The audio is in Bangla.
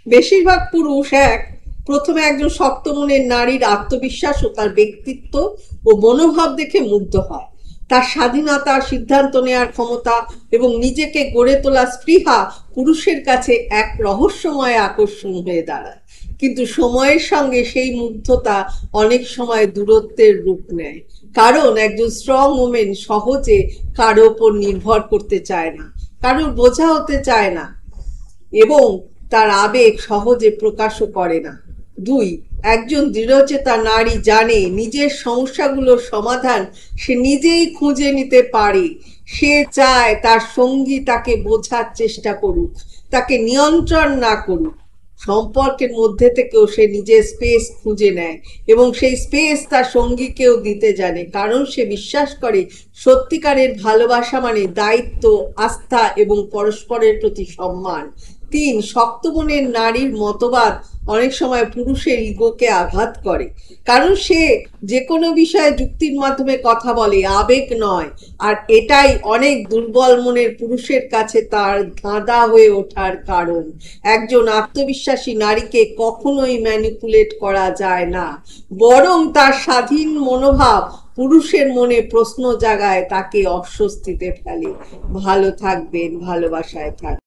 বেশিরভাগ পুরুষ প্রথমে একজন শক্ত মনের নারীর আত্মবিশ্বাস ও তার ব্যক্তিত্ব ও মনোভাব দেখে মুগ্ধ হয়। তার স্বাধীনতা, সিদ্ধান্ত নেওয়ার ক্ষমতা এবং নিজেকে গড়ে তোলা স্পৃহা পুরুষের কাছে এক রহস্যময় আকর্ষণ হয়ে দাঁড়ায়। কিন্তু সময়ের সঙ্গে সেই মুগ্ধতা অনেক সময় দূরত্বের রূপ নেয়, কারণ একজন স্ট্রং ওমেন সহজে কারো ওপর নির্ভর করতে চায় না, কারোর বোঝা হতে চায় না এবং তার আবেগ সহজে প্রকাশও করে না। দুই, একজন দৃঢ়চেতা নারী জানে নিজের সমস্যাগুলোর সমাধান সে নিজেই খুঁজে নিতে পারে। সে চায় তার সঙ্গী তাকে বোঝার চেষ্টা করুক, তাকে নিয়ন্ত্রণ না করুক। সম্পর্কের মধ্যে থেকেও সে নিজের স্পেস খুঁজে নেয় এবং সেই স্পেস তার সঙ্গীকেও দিতে জানে, কারণ সে বিশ্বাস করে সত্যিকারের ভালোবাসা মানে দায়িত্ব, আস্থা এবং পরস্পরের প্রতি সম্মান। তিন, শক্ত মনের নারীর মতবাদ অনেক সময় পুরুষের ইগোকে আঘাত করে, কারণ সে যে কোনো বিষয়ে যুক্তির মাধ্যমে কথা বলে, আবেগ নয়। আর এটাই অনেক দুর্বল মনের পুরুষের কাছে তার ধাঁধা হয়ে ওঠার কারণ। একজন আত্মবিশ্বাসী নারীকে কখনোই ম্যানিপুলেট করা যায় না, বরং তার স্বাধীন মনোভাব পুরুষের মনে প্রশ্ন জাগায়, তাকে অস্বস্তিতে ফেলে। ভালো থাকবেন, ভালোবাসায় থাকবেন।